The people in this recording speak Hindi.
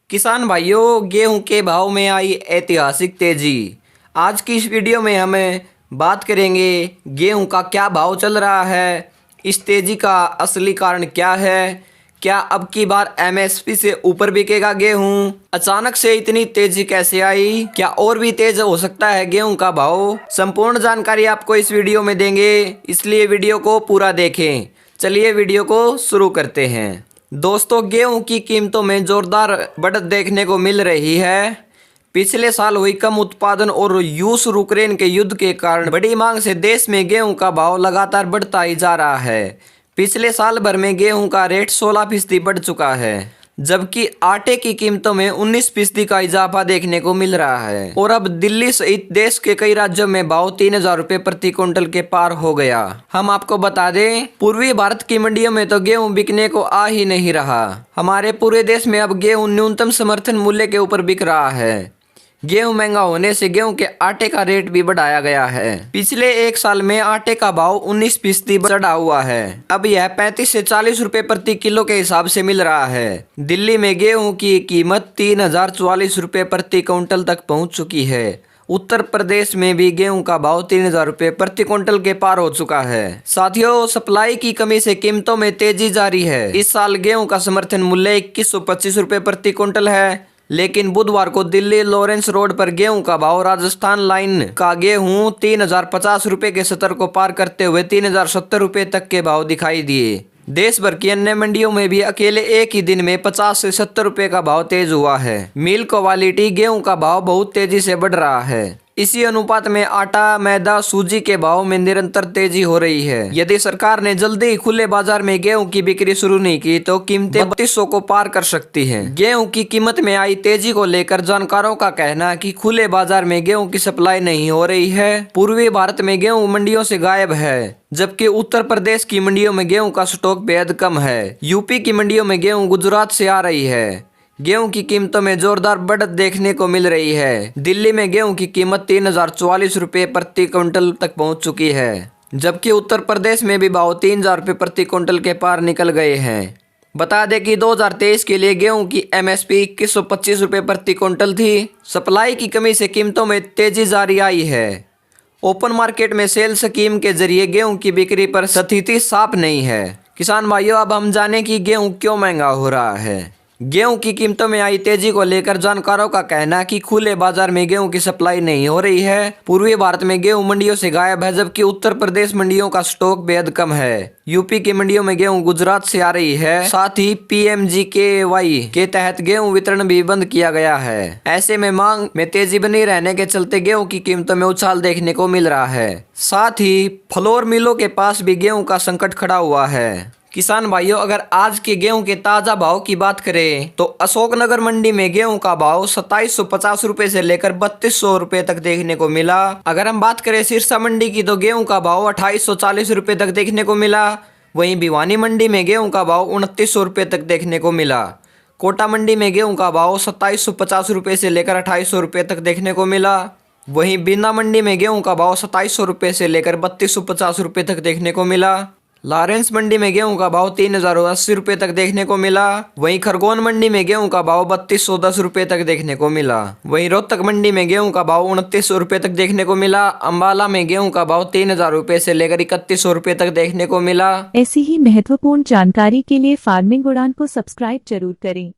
किसान भाइयों, गेहूं के भाव में आई ऐतिहासिक तेजी। आज की इस वीडियो में हम बात करेंगे गेहूं का क्या भाव चल रहा है, इस तेजी का असली कारण क्या है, क्या अब की बार एमएसपी से ऊपर बिकेगा गेहूं, अचानक से इतनी तेजी कैसे आई, क्या और भी तेज हो सकता है गेहूं का भाव। संपूर्ण जानकारी आपको इस वीडियो में देंगे, इसलिए वीडियो को पूरा देखें। चलिए वीडियो को शुरू करते हैं। दोस्तों, गेहूं की कीमतों में जोरदार बढ़त देखने को मिल रही है। पिछले साल हुई कम उत्पादन और रूस यूक्रेन के युद्ध के कारण बड़ी मांग से देश में गेहूं का भाव लगातार बढ़ता ही जा रहा है। पिछले साल भर में गेहूं का रेट 16% बढ़ चुका है, जबकि आटे की कीमतों में 19% का इजाफा देखने को मिल रहा है और अब दिल्ली सहित देश के कई राज्यों में भाव 3,000 रुपए प्रति क्विंटल के पार हो गया। हम आपको बता दें, पूर्वी भारत की मंडियों में तो गेहूं बिकने को आ ही नहीं रहा। हमारे पूरे देश में अब गेहूं न्यूनतम समर्थन मूल्य के ऊपर बिक रहा है। गेहूं महंगा होने से गेहूं के आटे का रेट भी बढ़ाया गया है। पिछले एक साल में आटे का भाव 19% बढ़ा हुआ है। अब यह 35 से 40 रुपए प्रति किलो के हिसाब से मिल रहा है। दिल्ली में गेहूं की कीमत 3,044 रुपए प्रति क्विंटल तक पहुंच चुकी है। उत्तर प्रदेश में भी गेहूं का भाव 3,000 रुपए प्रति क्विंटल के पार हो चुका है। साथियों, सप्लाई की कमी से कीमतों में तेजी जारी है। इस साल गेहूं का समर्थन मूल्य 2125 रुपए प्रति क्विंटल है, लेकिन बुधवार को दिल्ली लॉरेंस रोड पर गेहूं का भाव राजस्थान लाइन का गेहूं 3,050 रुपए के स्तर को पार करते हुए 3,070 रुपए तक के भाव दिखाई दिए। देश भर की अन्य मंडियों में भी अकेले एक ही दिन में 50 से 70 रुपए का भाव तेज हुआ है। मिल क्वालिटी गेहूं का भाव बहुत तेजी से बढ़ रहा है। इसी अनुपात में आटा, मैदा, सूजी के भाव में निरंतर तेजी हो रही है। यदि सरकार ने जल्दी ही खुले बाजार में गेहूं की बिक्री शुरू नहीं की तो कीमतें 3200 को पार कर सकती हैं। गेहूं की कीमत में आई तेजी को लेकर जानकारों का कहना है कि खुले बाजार में गेहूं की सप्लाई नहीं हो रही है। पूर्वी भारत में गेहूं मंडियों से गायब है, जबकि उत्तर प्रदेश की मंडियों में गेहूं का स्टॉक बेहद कम है। यूपी की मंडियों में गेहूं गुजरात से आ रही है। गेहूं की कीमतों में जोरदार बढ़त देखने को मिल रही है। दिल्ली में गेहूं की कीमत 3,044 रुपए प्रति क्विंटल तक पहुंच चुकी है, जबकि उत्तर प्रदेश में भी भाव 3,000 रुपए प्रति क्विंटल के पार निकल गए हैं। बता दें कि 2023 के लिए गेहूं की एमएसपी 2125 रुपए प्रति क्विंटल थी। सप्लाई की कमी से कीमतों में तेजी जारी आई है। ओपन मार्केट में सेल स्कीम के जरिए गेहूं की बिक्री पर स्थिति साफ नहीं है। किसान भाइयों, अब हम जाने कि गेहूं क्यों महंगा हो रहा है। गेहूं की कीमतों में आई तेजी को लेकर जानकारों का कहना है कि खुले बाजार में गेहूं की सप्लाई नहीं हो रही है। पूर्वी भारत में गेहूं मंडियों से गायब है, जबकि उत्तर प्रदेश मंडियों का स्टॉक बेहद कम है। यूपी की मंडियों में गेहूं गुजरात से आ रही है। साथ ही PMGKY के तहत गेहूं वितरण भी बंद किया गया है। ऐसे में मांग में तेजी बनी रहने के चलते गेहूं की कीमतों में उछाल देखने को मिल रहा है। साथ ही फ्लोर मिलों के पास भी गेहूं का संकट खड़ा हुआ है। किसान भाइयों, अगर आज के गेहूं के ताजा भाव की बात करें तो अशोकनगर मंडी में गेहूं का भाव 2750 रुपए से लेकर 3200 रुपए तक देखने को मिला। अगर हम बात करें सिरसा मंडी की तो गेहूं का भाव 2840 रुपए तक देखने को मिला। वहीं भिवानी मंडी में गेहूं का भाव 2900 रुपए तक देखने को मिला। कोटा मंडी में गेहूं का भाव 2750 रुपए से लेकर 2800 रुपए तक देखने को मिला। वहीं बीना मंडी में गेहूं का भाव 2700 रुपए से लेकर 3250 रुपए तक देखने को मिला। लॉरेंस मंडी में गेहूं का भाव 3,080 रुपए तक देखने को मिला। वहीं खरगोन मंडी में गेहूं का भाव 3210 रुपए तक देखने को मिला। वहीं रोहतक मंडी में गेहूं का भाव 2900 रुपए तक देखने को मिला। अंबाला में गेहूं का भाव 3,000 रुपए से लेकर 3100 रुपए तक देखने को मिला। ऐसी ही महत्वपूर्ण जानकारी के लिए फार्मिंग उड़ान को सब्सक्राइब जरूर करें।